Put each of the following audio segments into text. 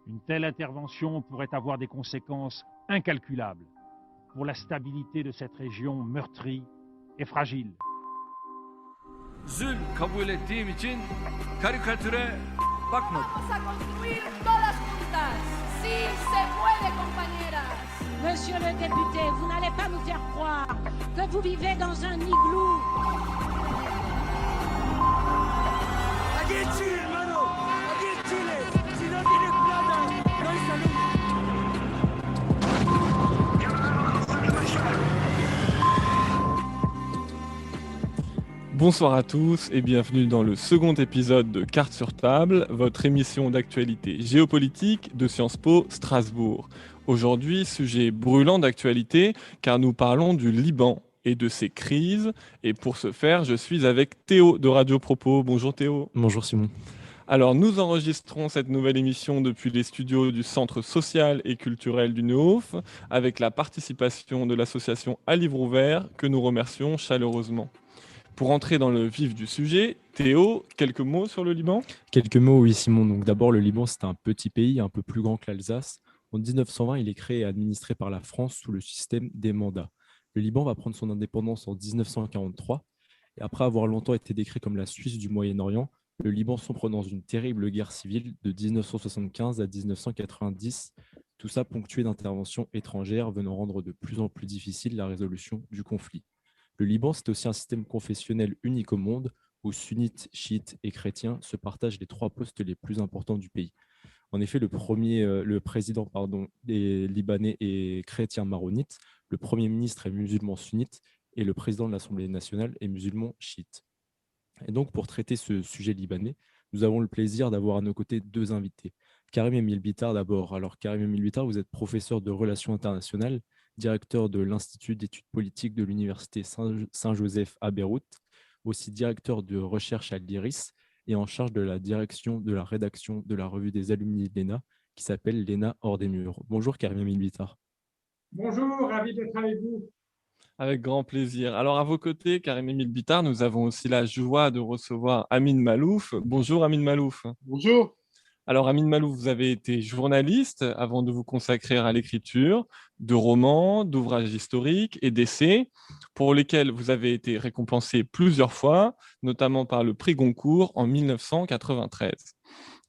Une telle intervention pourrait avoir des conséquences incalculables pour la stabilité de cette région meurtrie et fragile. Zul kabul ettiğim için karikatüre bakmadım. Vamos a construir todas juntas. Sí, se puede, compañeras. Monsieur le député, vous n'allez pas nous faire croire que vous vivez dans un igloo. Aquí en Chile, hermano. Aquí en Chile. Si no tienes plata, no hay salud. Bonsoir à tous et bienvenue dans le second épisode de Cartes sur table, votre émission d'actualité géopolitique de Sciences Po Strasbourg. Aujourd'hui, sujet brûlant d'actualité car nous parlons du Liban et de ses crises. Et pour ce faire, je suis avec Théo de Radio Propos. Bonjour Théo. Bonjour Simon. Alors, nous enregistrons cette nouvelle émission depuis les studios du Centre social et culturel du Nehof avec la participation de l'association À Livre Ouvert que nous remercions chaleureusement. Pour entrer dans le vif du sujet, Théo, quelques mots sur le Liban ? Quelques mots, oui Simon. Donc d'abord, le Liban, c'est un petit pays un peu plus grand que l'Alsace. En 1920, il est créé et administré par la France sous le système des mandats. Le Liban va prendre son indépendance en 1943. Et après avoir longtemps été décrit comme la Suisse du Moyen-Orient, le Liban sombre dans une terrible guerre civile de 1975 à 1990. Tout ça ponctué d'interventions étrangères venant rendre de plus en plus difficile la résolution du conflit. Le Liban, c'est aussi un système confessionnel unique au monde où sunnites, chiites et chrétiens se partagent les trois postes les plus importants du pays. En effet, le président des Libanais est chrétien maronite, le premier ministre est musulman sunnite et le président de l'Assemblée nationale est musulman chiite. Et donc, pour traiter ce sujet libanais, nous avons le plaisir d'avoir à nos côtés deux invités. Karim Emile Bitar d'abord. Alors, Karim Emile Bitar, vous êtes professeur de relations internationales, directeur de l'Institut d'études politiques de l'Université Saint-Joseph à Beyrouth, aussi directeur de recherche à l'IRIS et en charge de la direction de la rédaction de la revue des alumni de l'ENA qui s'appelle l'ENA hors des murs. Bonjour Karim Emile Bitar. Bonjour, ravi d'être avec vous. Avec grand plaisir. Alors à vos côtés, Karim Emile Bitar, nous avons aussi la joie de recevoir Amin Malouf. Bonjour Amin Malouf. Bonjour. Alors, Amin Malouf, vous avez été journaliste avant de vous consacrer à l'écriture de romans, d'ouvrages historiques et d'essais pour lesquels vous avez été récompensé plusieurs fois, notamment par le prix Goncourt en 1993.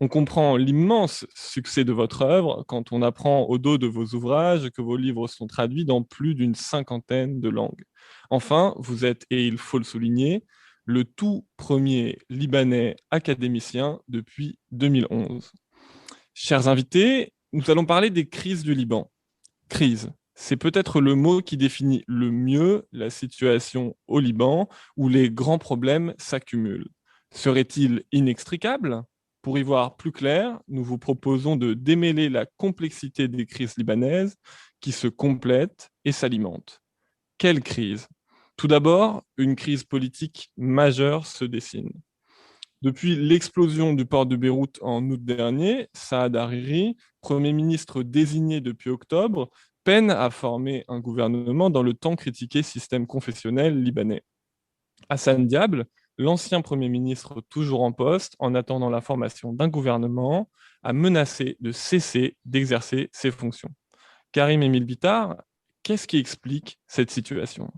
On comprend l'immense succès de votre œuvre quand on apprend au dos de vos ouvrages que vos livres sont traduits dans plus d'une cinquantaine de langues. Enfin, vous êtes, et il faut le souligner, le tout premier Libanais académicien depuis 2011. Chers invités, nous allons parler des crises du Liban. Crise, c'est peut-être le mot qui définit le mieux la situation au Liban où les grands problèmes s'accumulent. Serait-il inextricable ? Pour y voir plus clair, nous vous proposons de démêler la complexité des crises libanaises qui se complètent et s'alimentent. Quelle crise ? Tout d'abord, une crise politique majeure se dessine. Depuis l'explosion du port de Beyrouth en août dernier, Saad Hariri, Premier ministre désigné depuis octobre, peine à former un gouvernement dans le tant critiqué système confessionnel libanais. Hassan Diab, l'ancien Premier ministre toujours en poste, en attendant la formation d'un gouvernement, a menacé de cesser d'exercer ses fonctions. Karim Emile Bitar, qu'est-ce qui explique cette situation ?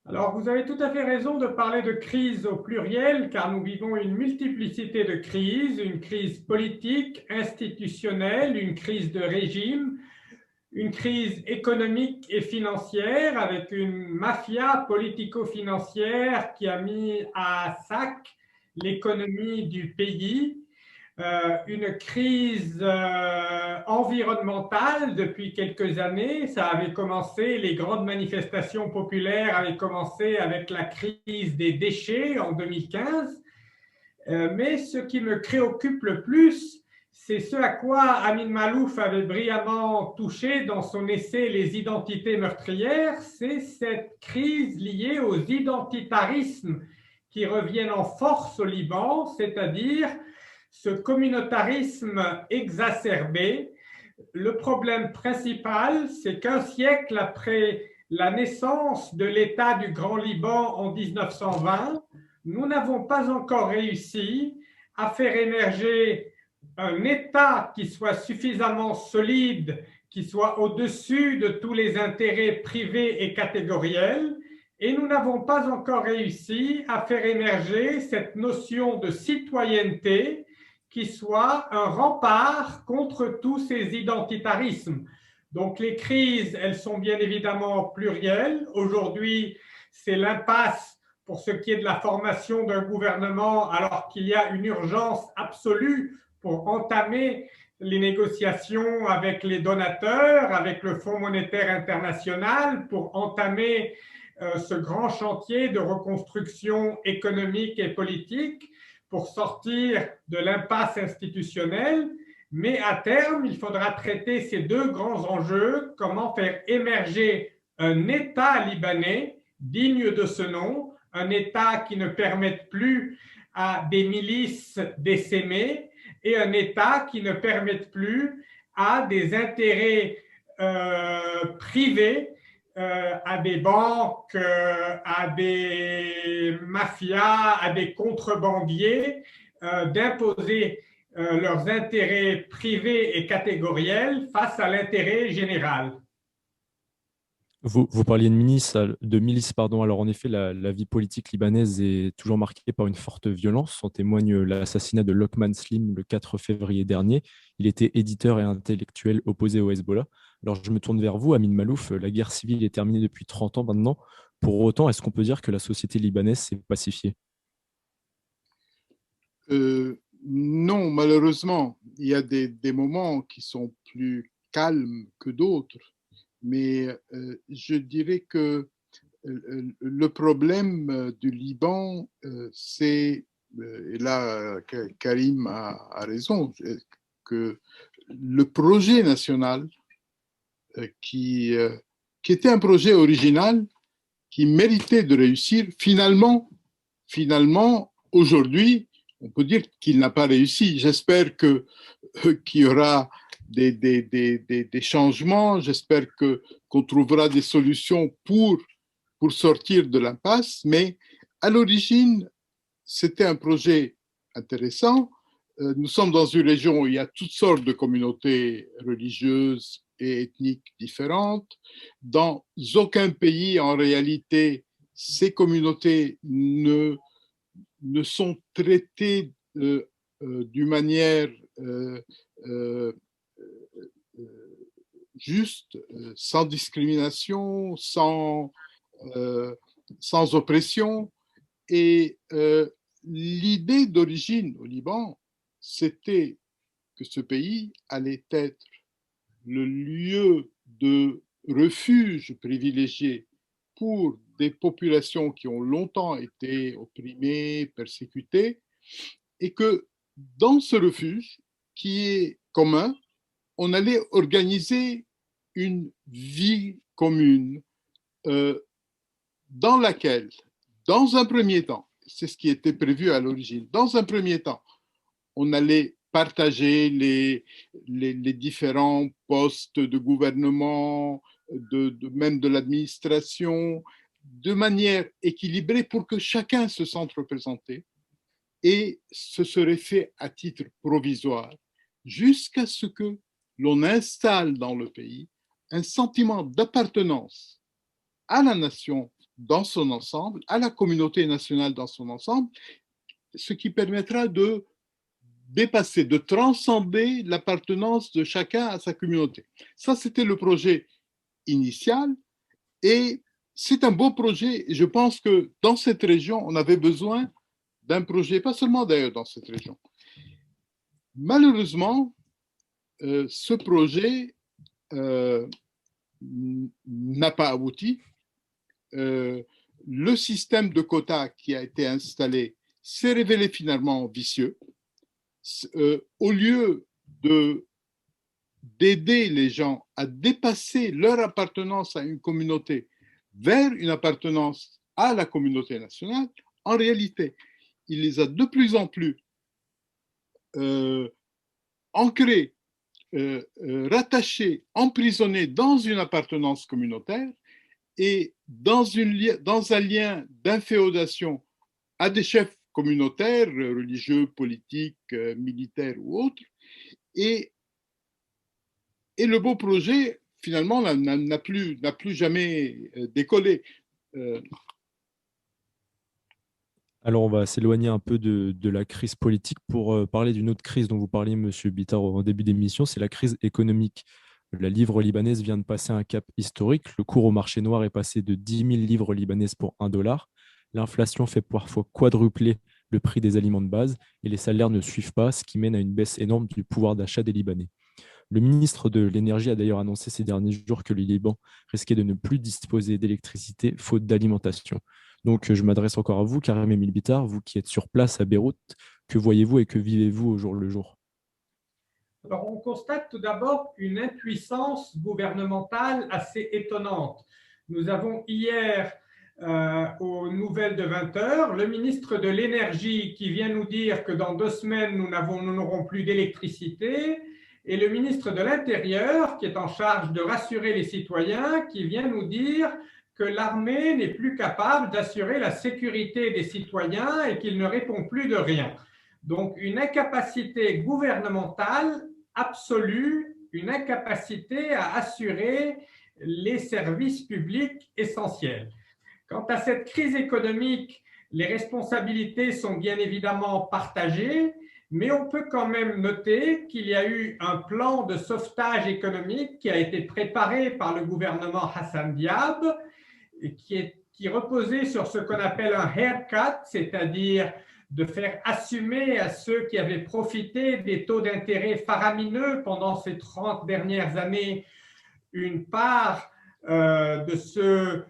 Alors, vous avez tout à fait raison de parler de crise au pluriel, car nous vivons une multiplicité de crises, une crise politique, institutionnelle, une crise de régime, une crise économique et financière avec une mafia politico-financière qui a mis à sac l'économie du pays, une crise environnementale depuis quelques années. Ça avait commencé, les grandes manifestations populaires avaient commencé avec la crise des déchets en 2015. Mais ce qui me préoccupe le plus, c'est ce à quoi Amin Malouf avait brillamment touché dans son essai « Les identités meurtrières », c'est cette crise liée aux identitarismes qui reviennent en force au Liban, c'est-à-dire ce communautarisme exacerbé. Le problème principal, c'est qu'un siècle après la naissance de l'État du Grand Liban en 1920, nous n'avons pas encore réussi à faire émerger un État qui soit suffisamment solide, qui soit au-dessus de tous les intérêts privés et catégoriels, et nous n'avons pas encore réussi à faire émerger cette notion de citoyenneté qui soit un rempart contre tous ces identitarismes. Donc les crises, elles sont bien évidemment plurielles. Aujourd'hui, c'est l'impasse pour ce qui est de la formation d'un gouvernement, alors qu'il y a une urgence absolue pour entamer les négociations avec les donateurs, avec le Fonds monétaire international, pour entamer ce grand chantier de reconstruction économique et politique, pour sortir de l'impasse institutionnelle. Mais à terme, il faudra traiter ces deux grands enjeux, comment faire émerger un État libanais digne de ce nom, un État qui ne permette plus à des milices d'essaimer et un État qui ne permette plus à des intérêts privés, à des banques, à des mafias, à des contrebandiers, d'imposer leurs intérêts privés et catégoriels face à l'intérêt général. Vous parliez de milice, pardon. Alors en effet, la vie politique libanaise est toujours marquée par une forte violence. En témoigne l'assassinat de Lokman Slim le 4 février dernier. Il était éditeur et intellectuel opposé au Hezbollah. Alors je me tourne vers vous, Amin Malouf. La guerre civile est terminée depuis 30 ans maintenant. Pour autant, est-ce qu'on peut dire que la société libanaise s'est pacifiée ? Non, malheureusement. Il y a des moments qui sont plus calmes que d'autres. Mais je dirais que le problème du Liban, c'est, et là Karim a raison, que le projet national, qui était un projet original, qui méritait de réussir, finalement aujourd'hui, on peut dire qu'il n'a pas réussi. J'espère qu'il y aura des changements. J'espère qu'on trouvera des solutions pour sortir de l'impasse. Mais à l'origine, c'était un projet intéressant. Nous sommes dans une région où il y a toutes sortes de communautés religieuses et ethniques différentes. Dans aucun pays, en réalité, ces communautés ne sont traitées d'une manière juste, sans discrimination, sans oppression. Et l'idée d'origine au Liban, c'était que ce pays allait être le lieu de refuge privilégié pour des populations qui ont longtemps été opprimées, persécutées, et que dans ce refuge, qui est commun, on allait organiser une vie commune dans laquelle, dans un premier temps, c'est ce qui était prévu à l'origine, dans un premier temps, on allait partager les différents postes de gouvernement, même de l'administration, de manière équilibrée pour que chacun se sente représenté, et ce serait fait à titre provisoire jusqu'à ce que l'on installe dans le pays un sentiment d'appartenance à la nation dans son ensemble, à la communauté nationale dans son ensemble, ce qui permettra de dépasser, de transcender l'appartenance de chacun à sa communauté. Ça, c'était le projet initial, et c'est un beau projet. Je pense que dans cette région, on avait besoin d'un projet, pas seulement d'ailleurs dans cette région. Malheureusement, ce projet n'a pas abouti. Le système de quotas qui a été installé s'est révélé finalement vicieux. Au lieu d'aider les gens à dépasser leur appartenance à une communauté vers une appartenance à la communauté nationale, en réalité, il les a de plus en plus ancrés, rattachés, emprisonnés dans une appartenance communautaire et dans un lien d'inféodation à des chefs communautaires, religieux, politiques, militaires ou autres, Et le beau projet, finalement, n'a plus jamais décollé. Alors, on va s'éloigner un peu de la crise politique pour parler d'une autre crise dont vous parliez, M. Bitar, en début d'émission, c'est la crise économique. La livre libanaise vient de passer un cap historique. Le cours au marché noir est passé de 10 000 livres libanaises pour 1 dollar. L'inflation fait parfois quadrupler le prix des aliments de base et les salaires ne suivent pas, ce qui mène à une baisse énorme du pouvoir d'achat des Libanais. Le ministre de l'Énergie a d'ailleurs annoncé ces derniers jours que le Liban risquait de ne plus disposer d'électricité faute d'alimentation. Donc, je m'adresse encore à vous, Karim Emile Bitar, vous qui êtes sur place à Beyrouth. Que voyez-vous et que vivez-vous au jour le jour ? Alors, on constate tout d'abord une impuissance gouvernementale assez étonnante. Nous avons hier, aux nouvelles de 20 h, le ministre de l'Énergie qui vient nous dire que dans 2 semaines, nous n'aurons plus d'électricité, et le ministre de l'Intérieur qui est en charge de rassurer les citoyens, qui vient nous dire que l'armée n'est plus capable d'assurer la sécurité des citoyens et qu'il ne répond plus de rien. Donc, une incapacité gouvernementale absolue, une incapacité à assurer les services publics essentiels. Quant à cette crise économique, les responsabilités sont bien évidemment partagées, mais on peut quand même noter qu'il y a eu un plan de sauvetage économique qui a été préparé par le gouvernement Hassan Diab et qui reposait sur ce qu'on appelle un haircut, c'est-à-dire de faire assumer à ceux qui avaient profité des taux d'intérêt faramineux pendant ces 30 dernières années une part de ce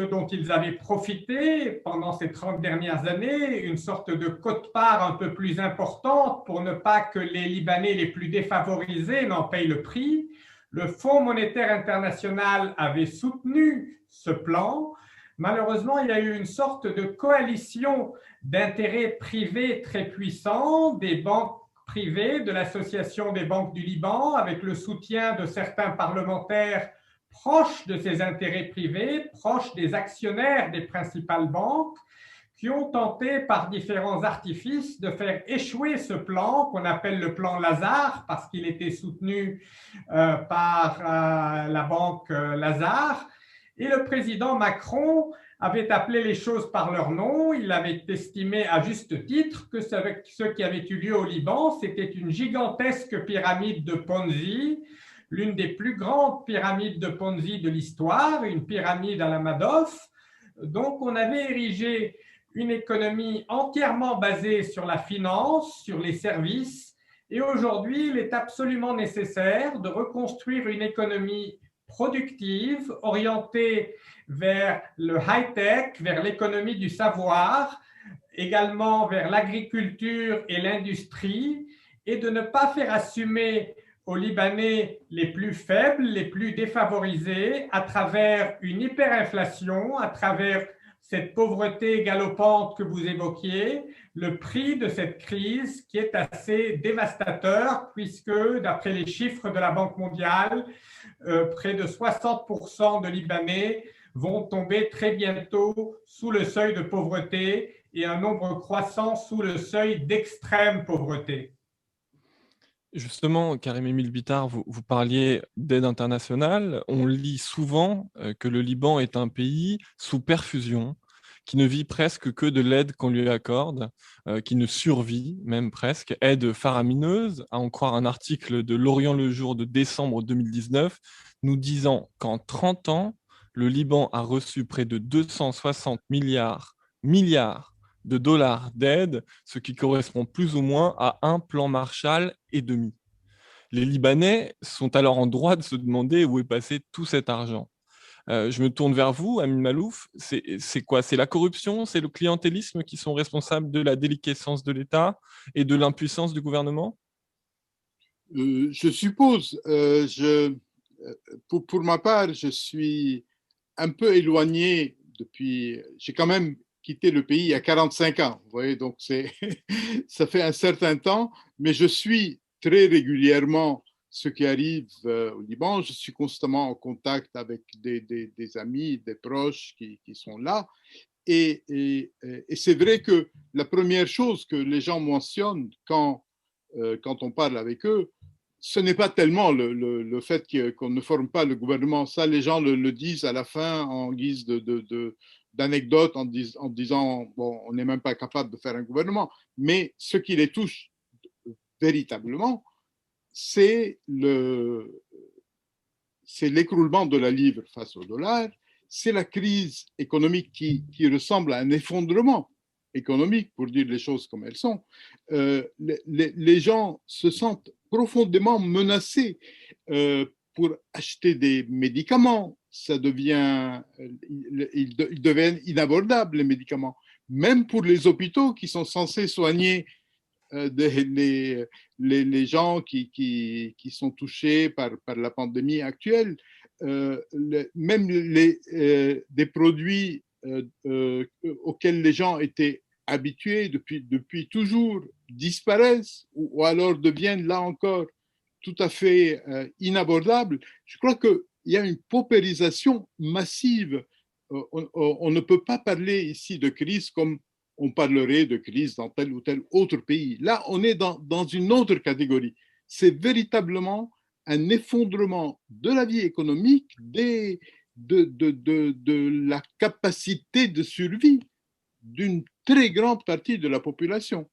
dont ils avaient profité pendant ces 30 dernières années, une sorte de quote-part un peu plus importante pour ne pas que les Libanais les plus défavorisés n'en payent le prix. Le Fonds monétaire international avait soutenu ce plan. Malheureusement, il y a eu une sorte de coalition d'intérêts privés très puissants, des banques privées, de l'Association des banques du Liban, avec le soutien de certains parlementaires proches de ces intérêts privés, proches des actionnaires des principales banques, qui ont tenté par différents artifices de faire échouer ce plan qu'on appelle le plan Lazare, parce qu'il était soutenu par la banque Lazare. Et le président Macron avait appelé les choses par leur nom. Il avait estimé à juste titre que ce qui avait eu lieu au Liban, c'était une gigantesque pyramide de Ponzi, l'une des plus grandes pyramides de Ponzi de l'histoire, une pyramide à la Madoff. Donc, on avait érigé une économie entièrement basée sur la finance, sur les services. Et aujourd'hui, il est absolument nécessaire de reconstruire une économie productive, orientée vers le high-tech, vers l'économie du savoir, également vers l'agriculture et l'industrie, et de ne pas faire assumer aux Libanais les plus faibles, les plus défavorisés, à travers une hyperinflation, à travers cette pauvreté galopante que vous évoquiez, le prix de cette crise qui est assez dévastateur, puisque d'après les chiffres de la Banque mondiale, près de 60% de Libanais vont tomber très bientôt sous le seuil de pauvreté et un nombre croissant sous le seuil d'extrême pauvreté. Justement, Karim Emile Bitar, vous parliez d'aide internationale. On lit souvent que le Liban est un pays sous perfusion, qui ne vit presque que de l'aide qu'on lui accorde, qui ne survit même presque. Aide faramineuse, à en croire un article de L'Orient le Jour de décembre 2019, nous disant qu'en 30 ans, le Liban a reçu près de 260 milliards de dollars d'aide, ce qui correspond plus ou moins à un plan Marshall et demi. Les Libanais sont alors en droit de se demander où est passé tout cet argent. Je me tourne vers vous, Amin Malouf. C'est quoi ? C'est la corruption, c'est le clientélisme qui sont responsables de la déliquescence de l'État et de l'impuissance du gouvernement ? Je suppose. Pour ma part, je suis un peu éloigné depuis... J'ai quand même quitté le pays il y a 45 ans. Vous voyez, donc ça fait un certain temps, mais je suis très régulièrement ce qui arrive au Liban. Je suis constamment en contact avec des amis, des proches qui sont là. Et c'est vrai que la première chose que les gens mentionnent quand on parle avec eux, ce n'est pas tellement le fait qu'on ne forme pas le gouvernement. Ça, les gens le disent à la fin en guise d'anecdote, en disant bon, on n'est même pas capable de faire un gouvernement. Mais ce qui les touche véritablement, c'est l'écroulement de la livre face au dollar, c'est la crise économique qui ressemble à un effondrement économique, pour dire les choses comme elles sont. Les gens se sentent profondément menacés pour acheter des médicaments. Ils deviennent inabordables, les médicaments. Même pour les hôpitaux qui sont censés soigner les gens qui sont touchés par la pandémie actuelle, même des produits auxquels les gens étaient habitués depuis toujours disparaissent ou alors deviennent là encore tout à fait inabordables. Je crois qu'il y a une paupérisation massive. On ne peut pas parler ici de crise comme on parlerait de crise dans tel ou tel autre pays. Là, on est dans une autre catégorie. C'est véritablement un effondrement de la vie économique, de la capacité de survie d'une très grande partie de la population.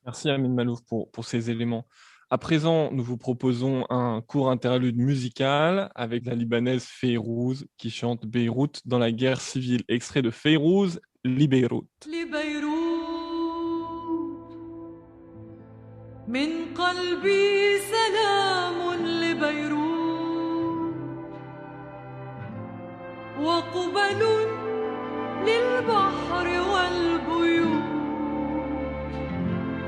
Merci Amin Malouf pour ces éléments. À présent, nous vous proposons un court interlude musical avec la Libanaise Feyrouz qui chante Beyrouth dans la guerre civile. Extrait de Feyrouz, Libeyrout. من قلبي سلام لبيروت وقبل للبحر والبيوت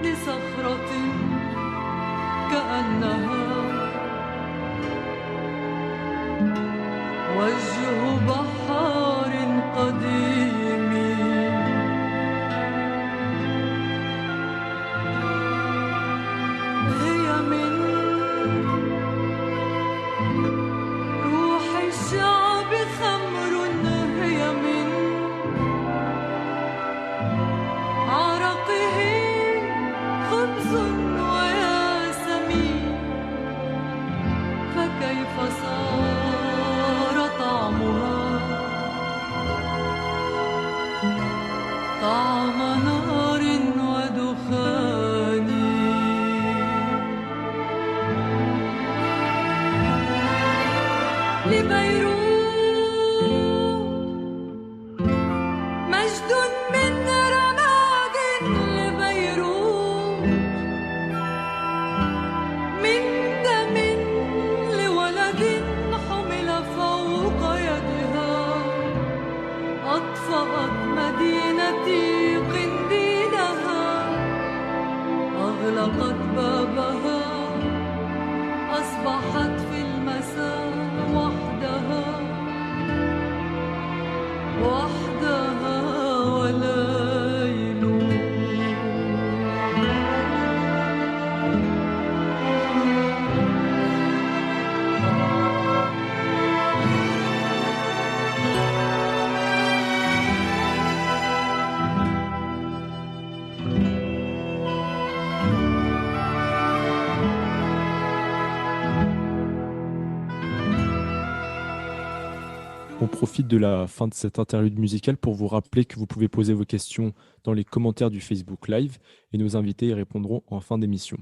لصخرة كأنها وجه بحار قديم On profite de la fin de cette interlude musicale pour vous rappeler que vous pouvez poser vos questions dans les commentaires du Facebook Live et nos invités y répondront en fin d'émission.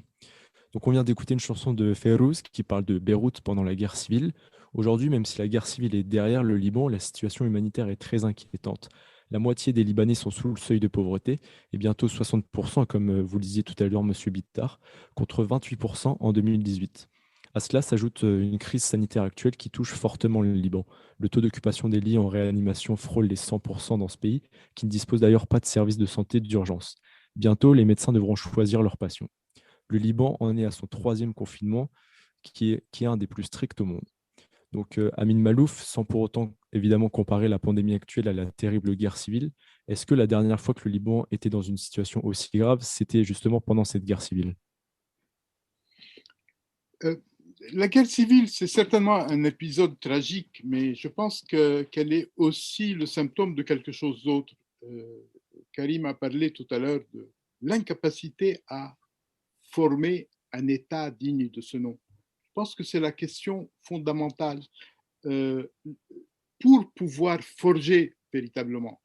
Donc on vient d'écouter une chanson de Feyrouz qui parle de Beyrouth pendant la guerre civile. Aujourd'hui, même si la guerre civile est derrière le Liban, la situation humanitaire est très inquiétante. La moitié des Libanais sont sous le seuil de pauvreté et bientôt 60%, comme vous le disiez tout à l'heure, M. Bittard, contre 28% en 2018. À cela s'ajoute une crise sanitaire actuelle qui touche fortement le Liban. Le taux d'occupation des lits en réanimation frôle les 100% dans ce pays, qui ne dispose d'ailleurs pas de services de santé d'urgence. Bientôt, les médecins devront choisir leur patient. Le Liban en est à son 3e confinement, qui est un des plus stricts au monde. Donc, Amin Malouf, sans pour autant évidemment comparer la pandémie actuelle à la terrible guerre civile, est-ce que la dernière fois que le Liban était dans une situation aussi grave, c'était justement pendant cette guerre civile ? La guerre civile, c'est certainement un épisode tragique, mais je pense qu'elle est aussi le symptôme de quelque chose d'autre. Karim a parlé tout à l'heure de l'incapacité à former un État digne de ce nom. Je pense que c'est la question fondamentale. Pour pouvoir forger véritablement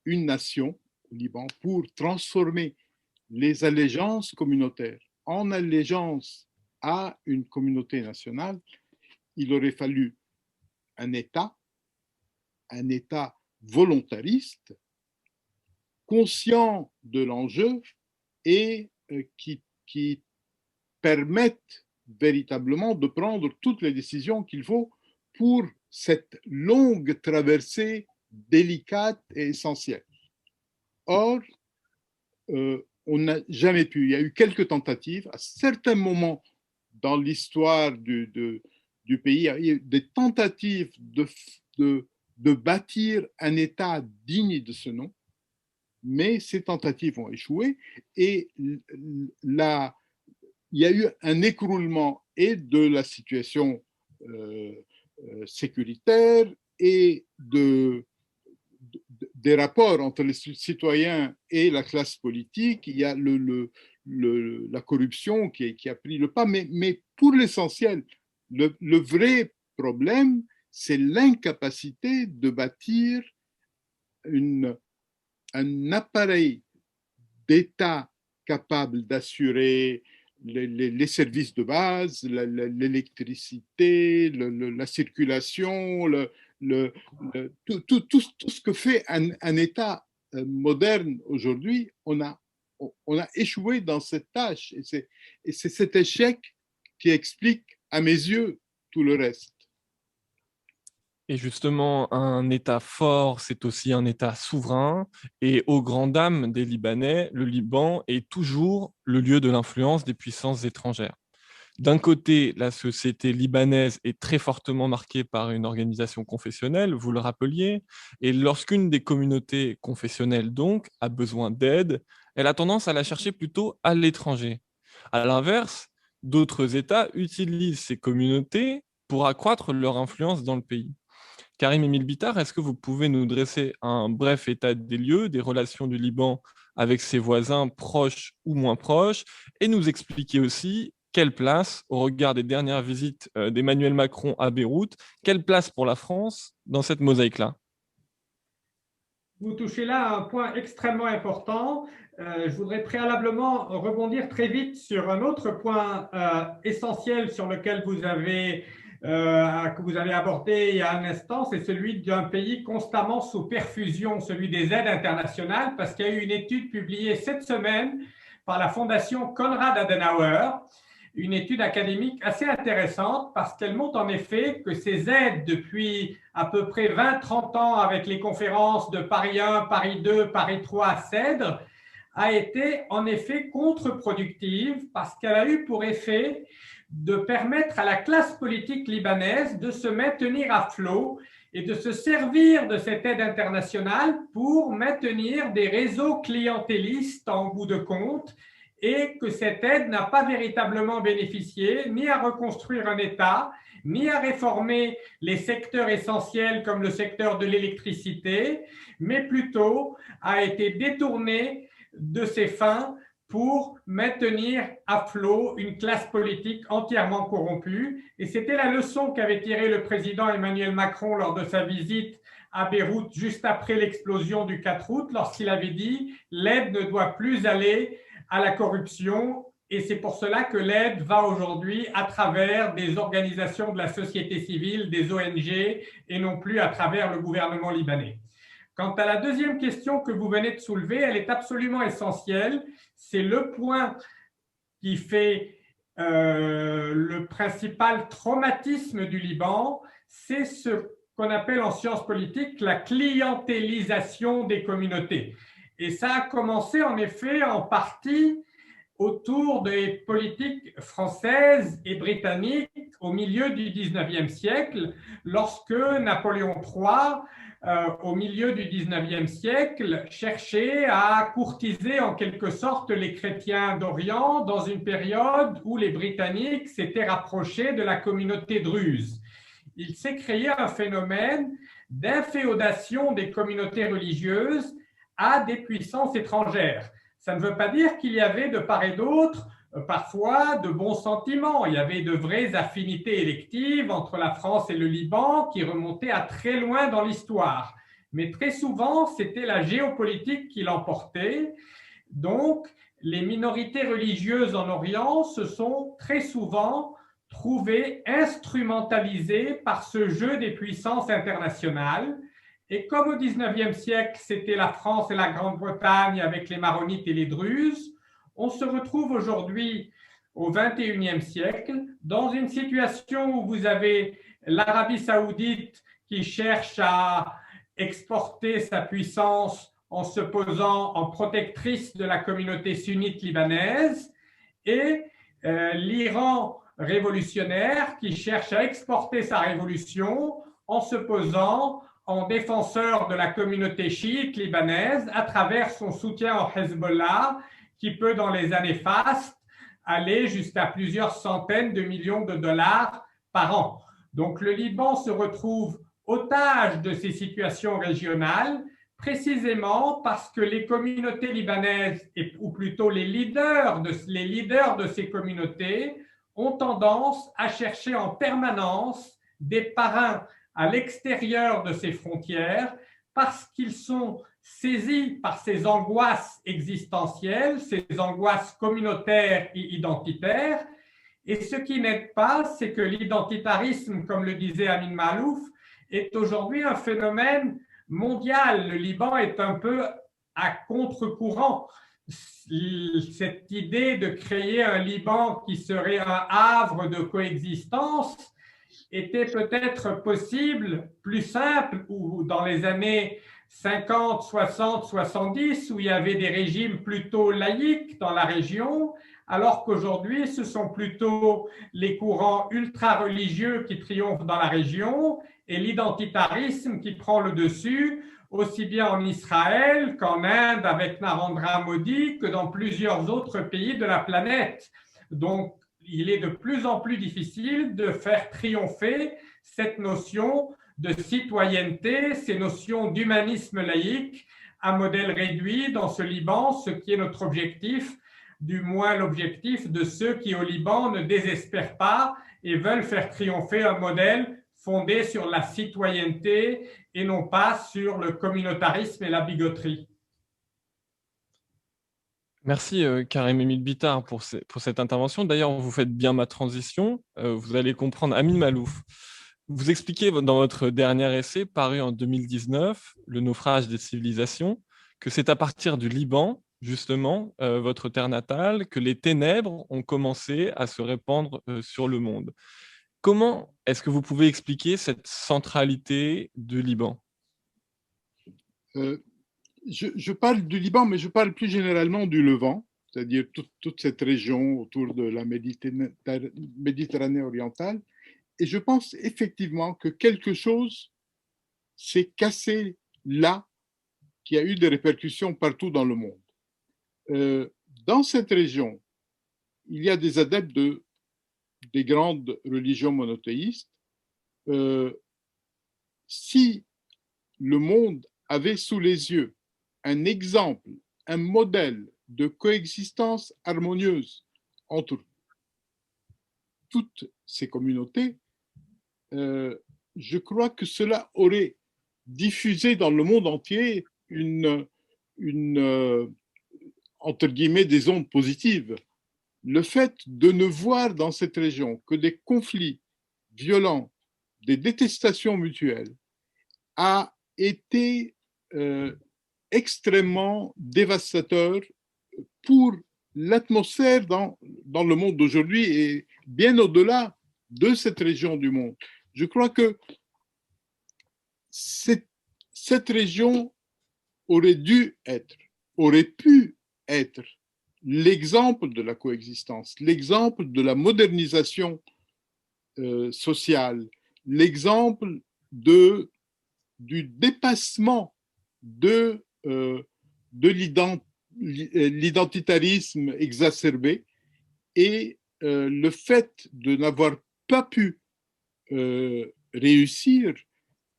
une nation au Liban, pour transformer les allégeances communautaires en allégeances à une communauté nationale, il aurait fallu un État volontariste, conscient de l'enjeu et qui permette véritablement de prendre toutes les décisions qu'il faut pour cette longue traversée délicate et essentielle. Or, on n'a jamais pu. Il y a eu quelques tentatives. À certains moments dans l'histoire du pays, il y a eu des tentatives de bâtir un État digne de ce nom, mais ces tentatives ont échoué et il y a eu un écroulement et de la situation sécuritaire et des rapports entre les citoyens et la classe politique. Il y a la corruption qui a pris le pas, mais pour l'essentiel, le vrai problème, c'est l'incapacité de bâtir un appareil d'État capable d'assurer les services de base, l'électricité, la circulation, tout ce que fait un État moderne aujourd'hui. On a échoué dans cette tâche et c'est cet échec qui explique, à mes yeux, tout le reste. Et justement, un État fort, c'est aussi un État souverain. Et aux grandes dames des Libanais, le Liban est toujours le lieu de l'influence des puissances étrangères. D'un côté, la société libanaise est très fortement marquée par une organisation confessionnelle, vous le rappeliez, et lorsqu'une des communautés confessionnelles donc a besoin d'aide, elle a tendance à la chercher plutôt à l'étranger. À l'inverse, d'autres États utilisent ces communautés pour accroître leur influence dans le pays. Karim Emile Bitar, est-ce que vous pouvez nous dresser un bref état des lieux des relations du Liban avec ses voisins proches ou moins proches et nous expliquer aussi quelle place, au regard des dernières visites d'Emmanuel Macron à Beyrouth, quelle place pour la France dans cette mosaïque-là? Vous touchez là un point extrêmement important. Je voudrais préalablement rebondir très vite sur un autre point essentiel sur lequel que vous avez abordé il y a un instant, c'est celui d'un pays constamment sous perfusion, celui des aides internationales, parce qu'il y a eu une étude publiée cette semaine par la Fondation Konrad Adenauer, une étude académique assez intéressante parce qu'elle montre en effet que ces aides depuis à peu près 20-30 ans avec les conférences de Paris 1, Paris 2, Paris 3, CEDRE, a été en effet contre-productive parce qu'elle a eu pour effet de permettre à la classe politique libanaise de se maintenir à flot et de se servir de cette aide internationale pour maintenir des réseaux clientélistes en bout de compte, et que cette aide n'a pas véritablement bénéficié ni à reconstruire un État, ni à réformer les secteurs essentiels comme le secteur de l'électricité, mais plutôt a été détournée de ses fins pour maintenir à flot une classe politique entièrement corrompue. Et c'était la leçon qu'avait tirée le président Emmanuel Macron lors de sa visite à Beyrouth juste après l'explosion du 4 août, lorsqu'il avait dit « l'aide ne doit plus aller à la corruption ». Et c'est pour cela que l'aide va aujourd'hui à travers des organisations de la société civile, des ONG, et non plus à travers le gouvernement libanais. Quant à la deuxième question que vous venez de soulever, elle est absolument essentielle. C'est le point qui fait le principal traumatisme du Liban, c'est ce qu'on appelle en sciences politiques la clientélisation des communautés. Et ça a commencé en effet en partie autour des politiques françaises et britanniques au milieu du XIXe siècle, lorsque Napoléon III, au milieu du XIXe siècle, cherchait à courtiser en quelque sorte les chrétiens d'Orient dans une période où les Britanniques s'étaient rapprochés de la communauté druze. Il s'est créé un phénomène d'inféodation des communautés religieuses à des puissances étrangères. Ça ne veut pas dire qu'il y avait de part et d'autre parfois de bons sentiments. Il y avait de vraies affinités électives entre la France et le Liban qui remontaient à très loin dans l'histoire. Mais très souvent, c'était la géopolitique qui l'emportait. Donc, les minorités religieuses en Orient se sont très souvent trouvées instrumentalisées par ce jeu des puissances internationales. Et comme au XIXe siècle, c'était la France et la Grande-Bretagne avec les Maronites et les Druzes, on se retrouve aujourd'hui, au XXIe siècle, dans une situation où vous avez l'Arabie saoudite qui cherche à exporter sa puissance en se posant en protectrice de la communauté sunnite libanaise, et l'Iran révolutionnaire qui cherche à exporter sa révolution en se posant en défenseur de la communauté chiite libanaise à travers son soutien au Hezbollah, qui peut, dans les années fastes, aller jusqu'à plusieurs centaines de millions de dollars par an. Donc le Liban se retrouve otage de ces situations régionales, précisément parce que les communautés libanaises, ou plutôt les leaders de ces communautés, ont tendance à chercher en permanence des parrains à l'extérieur de ces frontières parce qu'ils sont saisis par ces angoisses existentielles, ces angoisses communautaires et identitaires. Et ce qui n'aide pas, c'est que l'identitarisme, comme le disait Amin Maalouf, est aujourd'hui un phénomène mondial. Le Liban est un peu à contre-courant. Cette idée de créer un Liban qui serait un havre de coexistence était peut-être possible, plus simple, ou dans les années 50, 60, 70, où il y avait des régimes plutôt laïques dans la région, alors qu'aujourd'hui, ce sont plutôt les courants ultra-religieux qui triomphent dans la région et l'identitarisme qui prend le dessus, aussi bien en Israël qu'en Inde avec Narendra Modi, que dans plusieurs autres pays de la planète. Donc, il est de plus en plus difficile de faire triompher cette notion de citoyenneté, ces notions d'humanisme laïque à modèle réduit dans ce Liban, ce qui est notre objectif, du moins l'objectif de ceux qui au Liban ne désespèrent pas et veulent faire triompher un modèle fondé sur la citoyenneté et non pas sur le communautarisme et la bigoterie. Merci Karim Emile Bittard pour cette intervention. D'ailleurs, vous faites bien ma transition. Vous allez comprendre Amin Maalouf. Vous expliquez dans votre dernier essai, paru en 2019, Le naufrage des civilisations, que c'est à partir du Liban, justement, votre terre natale, que les ténèbres ont commencé à se répandre sur le monde. Comment est-ce que vous pouvez expliquer cette centralité du Liban ? Je parle du Liban, mais je parle plus généralement du Levant, c'est-à-dire toute cette région autour de la Méditerranée orientale. Et je pense effectivement que quelque chose s'est cassé là, qui a eu des répercussions partout dans le monde. Dans cette région, il y a des adeptes des grandes religions monothéistes. Si le monde avait sous les yeux un exemple, un modèle de coexistence harmonieuse entre toutes ces communautés, je crois que cela aurait diffusé dans le monde entier entre guillemets, des ondes positives. Le fait de ne voir dans cette région que des conflits violents, des détestations mutuelles, a été extrêmement dévastateur pour l'atmosphère dans le monde d'aujourd'hui et bien au-delà de cette région du monde. Je crois que cette région aurait pu être l'exemple de la coexistence, l'exemple de la modernisation sociale, l'exemple du dépassement de l'identitarisme exacerbé et le fait de n'avoir pas pu réussir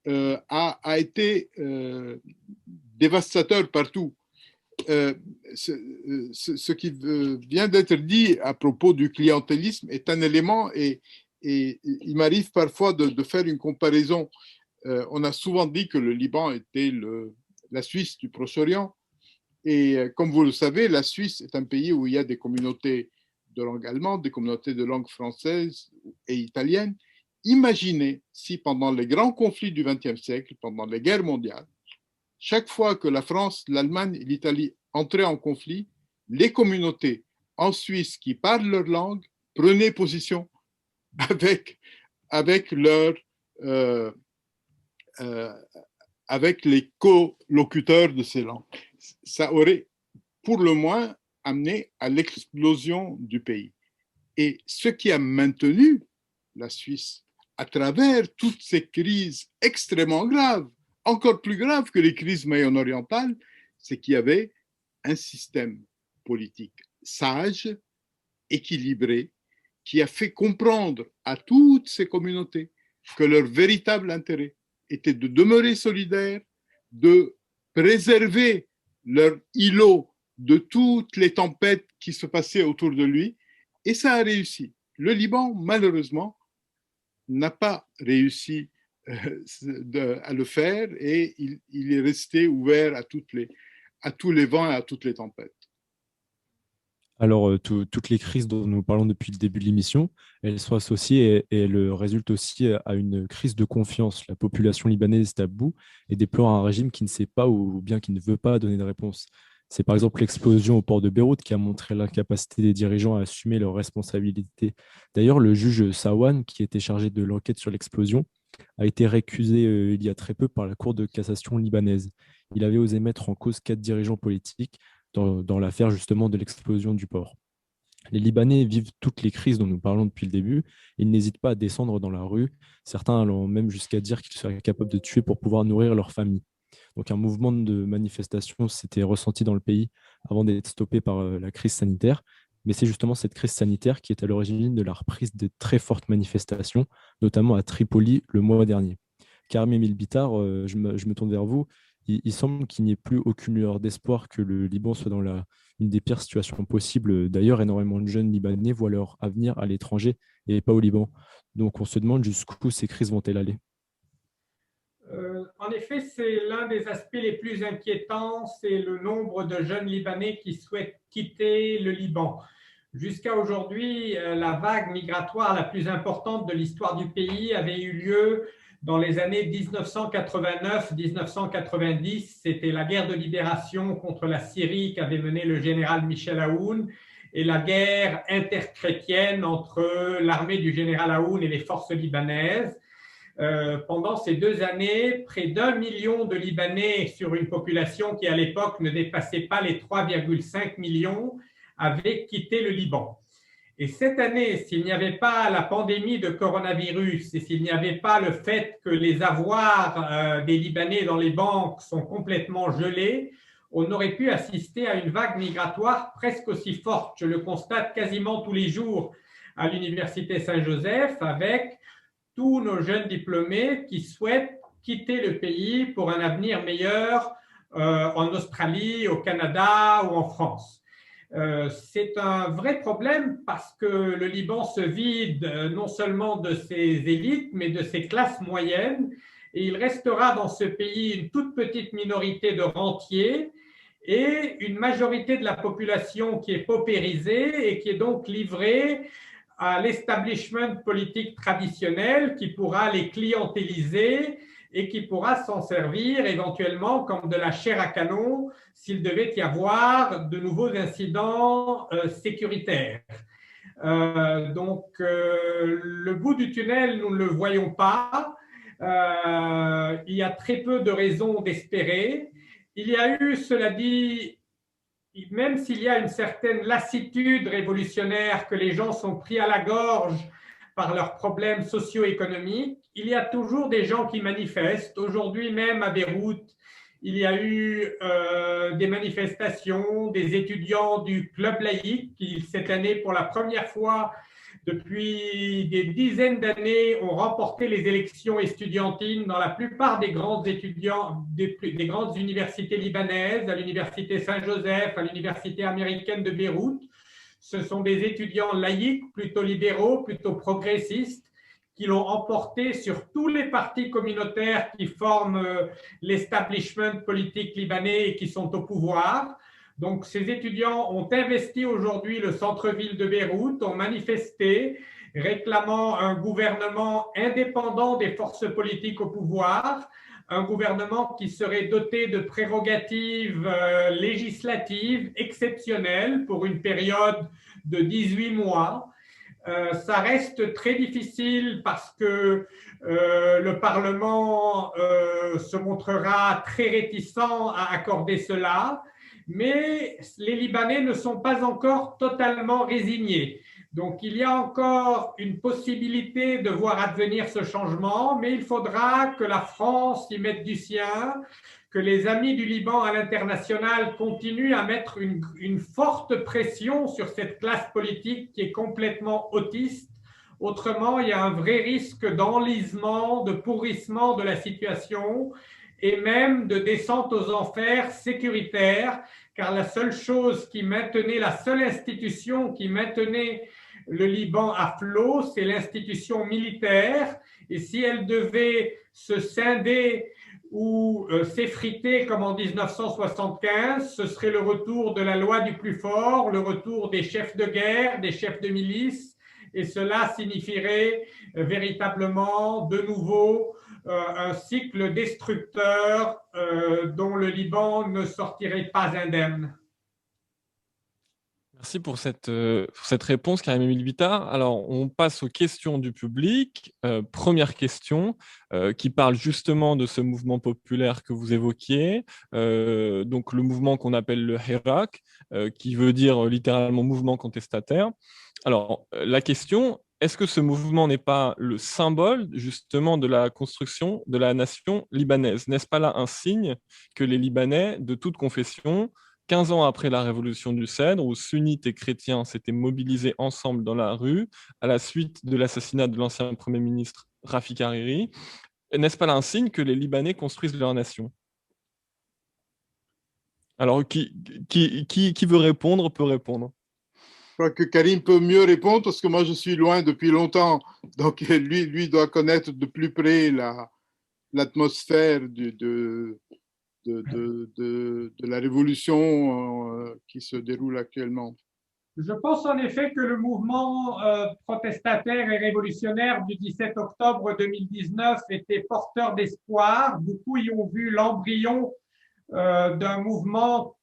a été dévastateur partout. Ce qui vient d'être dit à propos du clientélisme est un élément et il m'arrive parfois de faire une comparaison. On a souvent dit que le Liban était la Suisse du Proche-Orient et comme vous le savez, la Suisse est un pays où il y a des communautés de langue allemande, des communautés de langue française et italienne. Imaginez si pendant les grands conflits du XXe siècle, pendant les guerres mondiales, chaque fois que la France, l'Allemagne et l'Italie entraient en conflit, les communautés en Suisse qui parlent leur langue prenaient position avec les colocuteurs de ces langues. Ça aurait pour le moins amené à l'explosion du pays. Et ce qui a maintenu la Suisse à travers toutes ces crises extrêmement graves, encore plus graves que les crises moyen-orientales, c'est qu'il y avait un système politique sage, équilibré, qui a fait comprendre à toutes ces communautés que leur véritable intérêt était de demeurer solidaires, de préserver leur îlot de toutes les tempêtes qui se passaient autour de lui, et ça a réussi. Le Liban, malheureusement, n'a pas réussi à le faire et il est resté ouvert à tous les vents et à toutes les tempêtes. Alors, toutes les crises dont nous parlons depuis le début de l'émission, elles sont associées et elles résultent aussi à une crise de confiance. La population libanaise est à bout et déplore un régime qui ne sait pas ou bien qui ne veut pas donner de réponse. C'est par exemple l'explosion au port de Beyrouth qui a montré l'incapacité des dirigeants à assumer leurs responsabilités. D'ailleurs, le juge Sawan, qui était chargé de l'enquête sur l'explosion, a été récusé il y a très peu par la Cour de cassation libanaise. Il avait osé mettre en cause 4 dirigeants politiques dans l'affaire justement de l'explosion du port. Les Libanais vivent toutes les crises dont nous parlons depuis le début. Ils n'hésitent pas à descendre dans la rue, certains allant même jusqu'à dire qu'ils seraient capables de tuer pour pouvoir nourrir leur famille. Donc un mouvement de manifestation s'était ressenti dans le pays avant d'être stoppé par la crise sanitaire. Mais c'est justement cette crise sanitaire qui est à l'origine de la reprise de très fortes manifestations, notamment à Tripoli le mois dernier. Karim Emile Bitar, je me tourne vers vous. Il semble qu'il n'y ait plus aucune lueur d'espoir que le Liban soit dans une des pires situations possibles. D'ailleurs, énormément de jeunes Libanais voient leur avenir à l'étranger et pas au Liban. Donc on se demande jusqu'où ces crises vont-elles aller. En effet, c'est l'un des aspects les plus inquiétants, c'est le nombre de jeunes Libanais qui souhaitent quitter le Liban. Jusqu'à aujourd'hui, la vague migratoire la plus importante de l'histoire du pays avait eu lieu dans les années 1989-1990. C'était la guerre de libération contre la Syrie qu'avait menée le général Michel Aoun et la guerre interchrétienne entre l'armée du général Aoun et les forces libanaises. Pendant ces 2 années, près d'1 million de Libanais sur une population qui à l'époque ne dépassait pas les 3,5 millions avaient quitté le Liban. Et cette année, s'il n'y avait pas la pandémie de coronavirus et s'il n'y avait pas le fait que les avoirs des Libanais dans les banques sont complètement gelés, on aurait pu assister à une vague migratoire presque aussi forte. Je le constate quasiment tous les jours à l'Université Saint-Joseph avec tous nos jeunes diplômés qui souhaitent quitter le pays pour un avenir meilleur en Australie, au Canada ou en France. C'est un vrai problème parce que le Liban se vide non seulement de ses élites, mais de ses classes moyennes. Et il restera dans ce pays une toute petite minorité de rentiers et une majorité de la population qui est paupérisée et qui est donc livrée à l'establishment politique traditionnel qui pourra les clientéliser et qui pourra s'en servir éventuellement comme de la chair à canon s'il devait y avoir de nouveaux incidents sécuritaires. Donc, le bout du tunnel, nous ne le voyons pas. Il y a très peu de raisons d'espérer. Il y a eu, cela dit, même s'il y a une certaine lassitude révolutionnaire, que les gens sont pris à la gorge par leurs problèmes socio-économiques, il y a toujours des gens qui manifestent. Aujourd'hui même à Beyrouth, il y a eu des manifestations, des étudiants du club laïque qui, cette année, pour la première fois depuis des dizaines d'années, ont remporté les élections estudiantines dans la plupart des grandes des grandes universités libanaises, à l'université Saint-Joseph, à l'université américaine de Beyrouth. Ce sont des étudiants laïques, plutôt libéraux, plutôt progressistes, qui l'ont emporté sur tous les partis communautaires qui forment l'establishment politique libanais et qui sont au pouvoir. Donc, ces étudiants ont investi aujourd'hui le centre-ville de Beyrouth, ont manifesté, réclamant un gouvernement indépendant des forces politiques au pouvoir, un gouvernement qui serait doté de prérogatives législatives exceptionnelles pour une période de 18 mois. Ça reste très difficile parce que le Parlement se montrera très réticent à accorder cela, mais les Libanais ne sont pas encore totalement résignés. Donc, il y a encore une possibilité de voir advenir ce changement, mais il faudra que la France y mette du sien, que les amis du Liban à l'international continuent à mettre une forte pression sur cette classe politique qui est complètement autiste. Autrement, il y a un vrai risque d'enlisement, de pourrissement de la situation et même de descente aux enfers sécuritaires, car la seule chose qui maintenait, la seule institution qui maintenait le Liban à flot, c'est l'institution militaire. Et si elle devait se scinder ou s'effriter comme en 1975, ce serait le retour de la loi du plus fort, le retour des chefs de guerre, des chefs de milice, et cela signifierait véritablement de nouveau un cycle destructeur dont le Liban ne sortirait pas indemne. Merci pour cette réponse, Karim-Émile Bittard. Alors, on passe aux questions du public. Première question qui parle justement de ce mouvement populaire que vous évoquiez, donc le mouvement qu'on appelle le Hirak, qui veut dire littéralement mouvement contestataire. Alors, la question, est-ce que ce mouvement n'est pas le symbole justement de la construction de la nation libanaise? N'est-ce pas là un signe que les Libanais de toute confession, 15 ans après la révolution du Cèdre, où sunnites et chrétiens s'étaient mobilisés ensemble dans la rue à la suite de l'assassinat de l'ancien Premier ministre Rafik Hariri, n'est-ce pas là un signe que les Libanais construisent leur nation? Alors, qui veut répondre peut répondre. Je crois que Karim peut mieux répondre parce que moi je suis loin depuis longtemps, donc lui doit connaître de plus près l'atmosphère de la révolution qui se déroule actuellement. Je pense en effet que le mouvement protestataire et révolutionnaire du 17 octobre 2019 était porteur d'espoir. Beaucoup y ont vu l'embryon d'un mouvement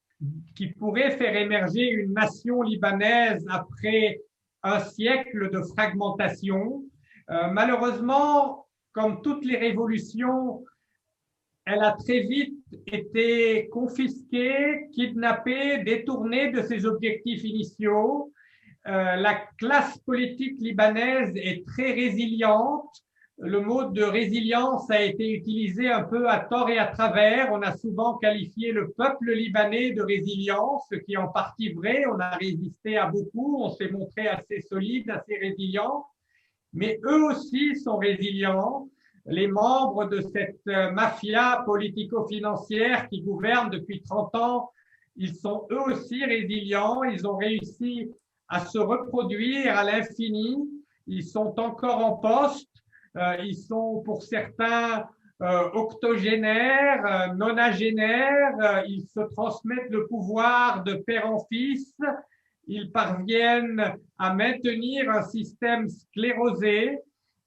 qui pourrait faire émerger une nation libanaise après un siècle de fragmentation. Malheureusement, comme toutes les révolutions, elle a très vite été confisquée, kidnappée, détournée de ses objectifs initiaux. La classe politique libanaise est très résiliente. Le mot de résilience a été utilisé un peu à tort et à travers. On a souvent qualifié le peuple libanais de résilient, ce qui est en partie vrai. On a résisté à beaucoup, on s'est montré assez solide, assez résilient. Mais eux aussi sont résilients. Les membres de cette mafia politico-financière qui gouverne depuis 30 ans, ils sont eux aussi résilients. Ils ont réussi à se reproduire à l'infini. Ils sont encore en poste. Ils sont pour certains octogénaires, nonagénaires. Ils se transmettent le pouvoir de père en fils. Ils parviennent à maintenir un système sclérosé.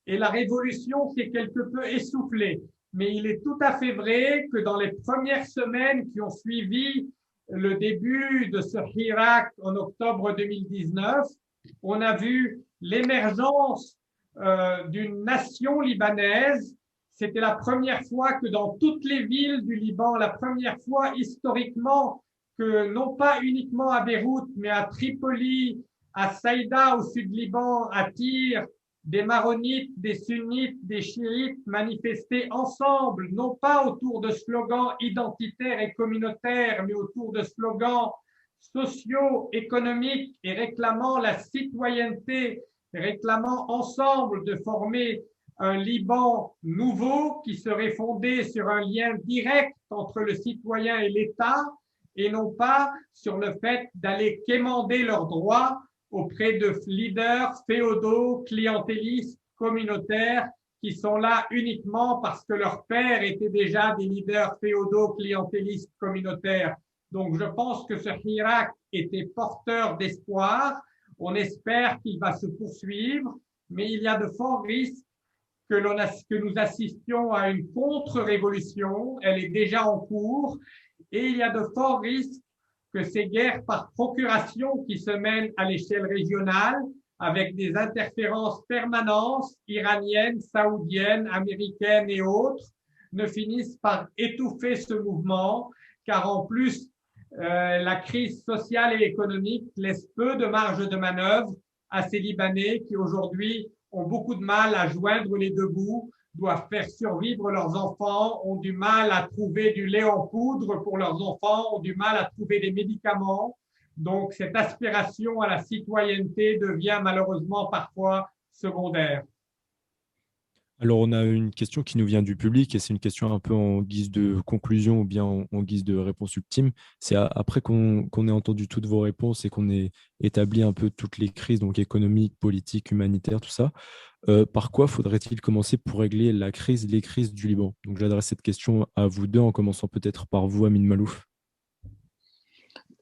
Et la révolution s'est quelque peu essoufflée. Mais il est tout à fait vrai que dans les premières semaines qui ont suivi le début de ce Hirak en octobre 2019, on a vu l'émergence d'une nation libanaise. C'était la première fois que dans toutes les villes du Liban, la première fois historiquement que non pas uniquement à Beyrouth, mais à Tripoli, à Saïda au sud Liban, à Tyr, des maronites, des sunnites, des chiites manifestaient ensemble, non pas autour de slogans identitaires et communautaires, mais autour de slogans sociaux, économiques et réclamant la citoyenneté, réclamant ensemble de former un Liban nouveau qui serait fondé sur un lien direct entre le citoyen et l'État et non pas sur le fait d'aller quémander leurs droits auprès de leaders féodaux, clientélistes, communautaires, qui sont là uniquement parce que leurs pères étaient déjà des leaders féodaux, clientélistes, communautaires. Donc, je pense que ce Hirak était porteur d'espoir. On espère qu'il va se poursuivre, mais il y a de forts risques que nous assistions à une contre-révolution. Elle est déjà en cours et il y a de forts risques que ces guerres par procuration qui se mènent à l'échelle régionale avec des interférences permanentes iraniennes, saoudiennes, américaines et autres ne finissent par étouffer ce mouvement car en plus la crise sociale et économique laisse peu de marge de manœuvre à ces Libanais qui aujourd'hui ont beaucoup de mal à joindre les deux bouts, doivent faire survivre leurs enfants, ont du mal à trouver du lait en poudre pour leurs enfants, ont du mal à trouver des médicaments. Donc, cette aspiration à la citoyenneté devient malheureusement parfois secondaire. Alors, on a une question qui nous vient du public et c'est une question un peu en guise de conclusion ou bien en guise de réponse ultime. C'est après qu'on ait entendu toutes vos réponses et qu'on ait établi un peu toutes les crises, donc économiques, politiques, humanitaires, tout ça. Par quoi faudrait-il commencer pour régler les crises du Liban? Donc, j'adresse cette question à vous deux, en commençant peut-être par vous, Amin Malouf.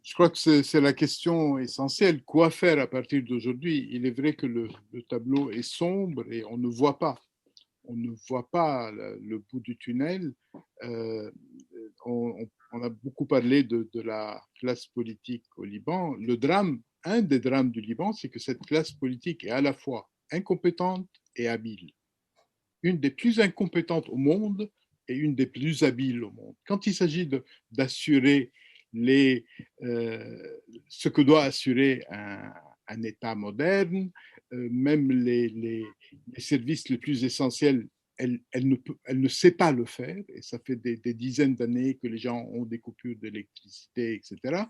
Je crois que c'est la question essentielle. Quoi faire à partir d'aujourd'hui? Il est vrai que le tableau est sombre et on ne voit pas. On ne voit pas le bout du tunnel. On a beaucoup parlé de la classe politique au Liban. Un des drames du Liban, c'est que cette classe politique est à la fois incompétente et habile. Une des plus incompétentes au monde et une des plus habiles au monde. Quand il s'agit d'assurer ce que doit assurer un État moderne, même les services les plus essentiels, elle ne sait pas le faire, et ça fait des dizaines d'années que les gens ont des coupures d'électricité, etc.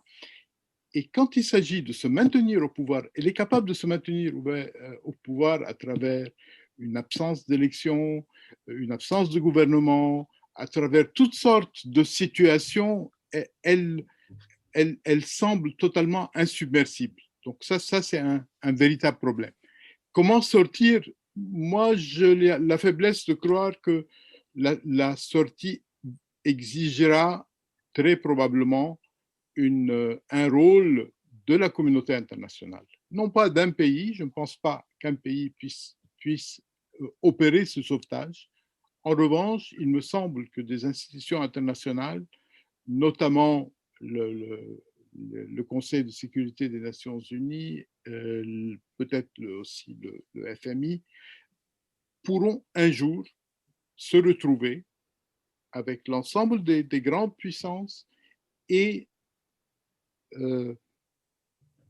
Et quand il s'agit de se maintenir au pouvoir, elle est capable de se maintenir au pouvoir à travers une absence d'élection, une absence de gouvernement, à travers toutes sortes de situations, elle semble totalement insubmersible. Donc ça c'est un véritable problème. Comment sortir? Moi, j'ai la faiblesse de croire que la sortie exigera très probablement un rôle de la communauté internationale. Non pas d'un pays, je ne pense pas qu'un pays puisse opérer ce sauvetage. En revanche, il me semble que des institutions internationales, notamment le Conseil de sécurité des Nations Unies, peut-être aussi le FMI, pourront un jour se retrouver avec l'ensemble des grandes puissances et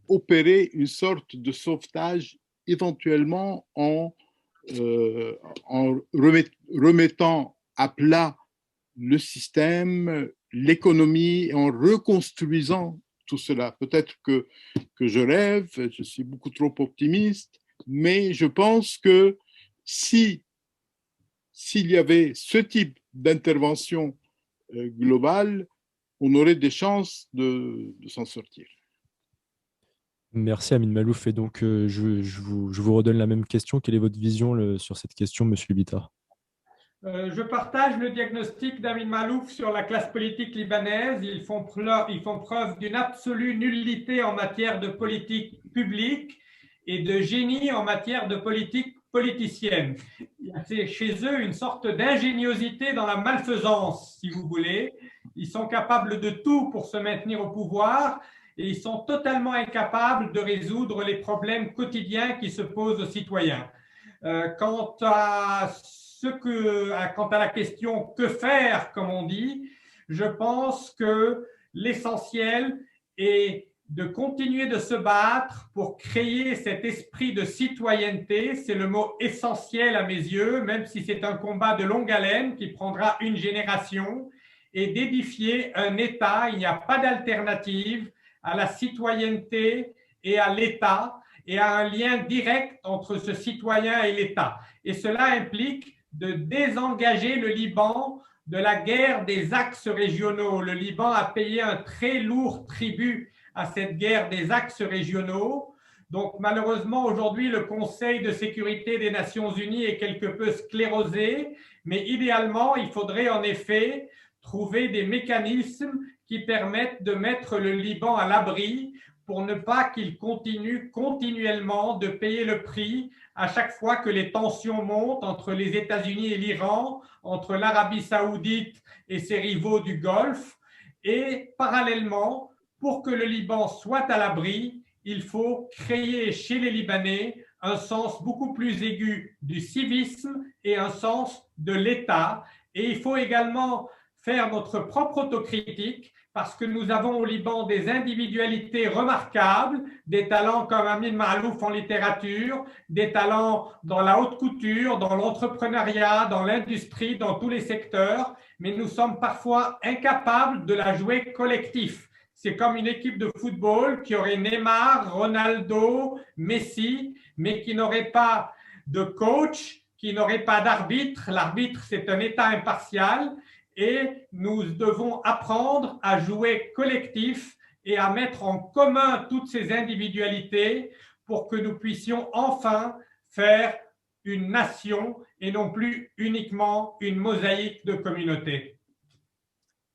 opérer une sorte de sauvetage éventuellement en remettant à plat le système, l'économie, et en reconstruisant tout cela. Peut-être que je rêve, je suis beaucoup trop optimiste, mais je pense que s'il y avait ce type d'intervention globale, on aurait des chances de s'en sortir. Merci Amin Malouf. Et donc, je vous redonne la même question. Quelle est votre vision sur cette question, Monsieur Bitar? Je partage le diagnostic d'Amin Malouf sur la classe politique libanaise. Ils font preuve d'une absolue nullité en matière de politique publique et de génie en matière de politique politicienne. Il y a chez eux une sorte d'ingéniosité dans la malfaisance, si vous voulez. Ils sont capables de tout pour se maintenir au pouvoir et ils sont totalement incapables de résoudre les problèmes quotidiens qui se posent aux citoyens. Quant à la question « que faire ?» comme on dit, je pense que l'essentiel et de continuer de se battre pour créer cet esprit de citoyenneté. C'est le mot essentiel à mes yeux, même si c'est un combat de longue haleine qui prendra une génération, et d'édifier un État. Il n'y a pas d'alternative à la citoyenneté et à l'État, et à un lien direct entre ce citoyen et l'État. Et cela implique de désengager le Liban de la guerre des axes régionaux. Le Liban a payé un très lourd tribut à cette guerre des axes régionaux. Donc malheureusement, aujourd'hui, le Conseil de sécurité des Nations Unies est quelque peu sclérosé, mais idéalement, il faudrait en effet trouver des mécanismes qui permettent de mettre le Liban à l'abri pour ne pas qu'il continue continuellement de payer le prix à chaque fois que les tensions montent entre les États-Unis et l'Iran, entre l'Arabie saoudite et ses rivaux du Golfe. Et parallèlement, pour que le Liban soit à l'abri, il faut créer chez les Libanais un sens beaucoup plus aigu du civisme et un sens de l'État. Et il faut également faire notre propre autocritique, parce que nous avons au Liban des individualités remarquables, des talents comme Amin Maalouf en littérature, des talents dans la haute couture, dans l'entrepreneuriat, dans l'industrie, dans tous les secteurs, mais nous sommes parfois incapables de la jouer collectif. C'est comme une équipe de football qui aurait Neymar, Ronaldo, Messi, mais qui n'aurait pas de coach, qui n'aurait pas d'arbitre. L'arbitre, c'est un État impartial. Et nous devons apprendre à jouer collectif et à mettre en commun toutes ces individualités pour que nous puissions enfin faire une nation et non plus uniquement une mosaïque de communautés.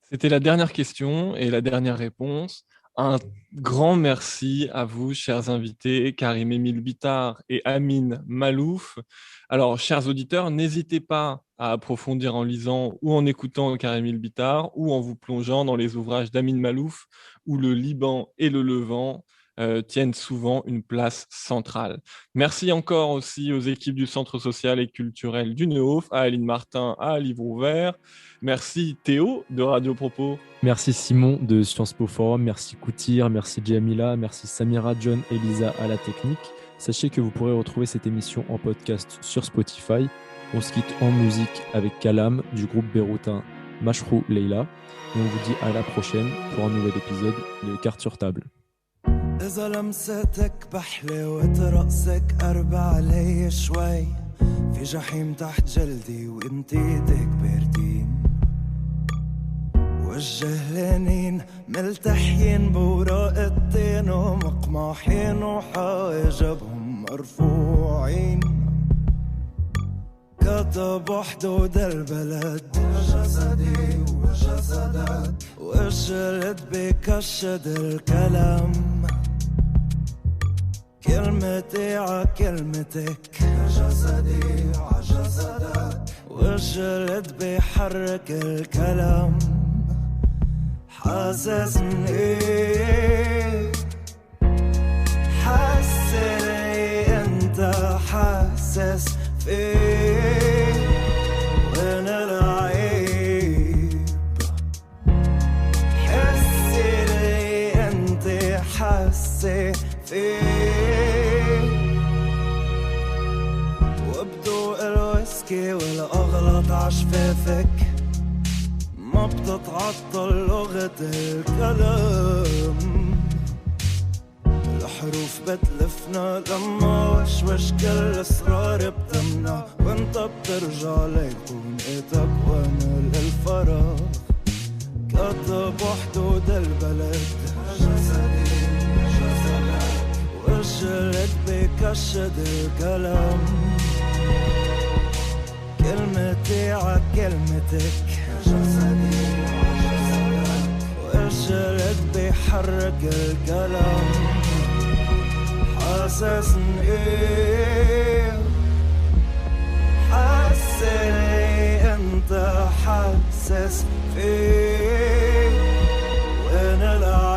C'était la dernière question et la dernière réponse. Un grand merci à vous, chers invités, Karim Emile Bitar et Amin Maalouf. Alors, chers auditeurs, n'hésitez pas à approfondir en lisant ou en écoutant Karim Emile Bitar ou en vous plongeant dans les ouvrages d'Amin Maalouf où le Liban et le Levant tiennent souvent une place centrale. Merci encore aussi aux équipes du Centre social et culturel du Nehof, à Aline Martin, à Livre Ouvert. Merci Théo de Radio Propos. Merci Simon de Sciences Po Forum, merci Koutir, merci Djamila, merci Samira, John et Lisa à la technique. Sachez que vous pourrez retrouver cette émission en podcast sur Spotify. On se quitte en musique avec Kalam du groupe béroutin Mashrou Leila. Et on vous dit à la prochaine pour un nouvel épisode de Cartes sur table. إذا لمستك بحلوة رأسك قرب علي شوي في جحيم تحت جلدي وانتي ايدك باردين وجه لينين ملتحين بوراق التين ومقماحين وحواجبهم مرفوعين كتبوا حدود البلد جسدي وجسدك وجلد بكشد الكلام كلمتي عكلمتك جسدي عجسدك والجلد بيحرك الكلام حاسسني حسني انت حاسس فيه وين العيب حسني انت حاسس فيه وبدوق الويسكي والأغلط عشفافك ما بتتعطل لغة الكلام الحروف بتلفنا لما وشوش كل اسرار بتمنع وانت بترجع ليكون ايدك وانا للفراغ كتبوا حدود البلد جسدي وجلد بكشد الكلام كلمتي عكلمتك جسدي وجلد بيحرك الكلام حاسسني حاسني انت حاسس فيه وين العالم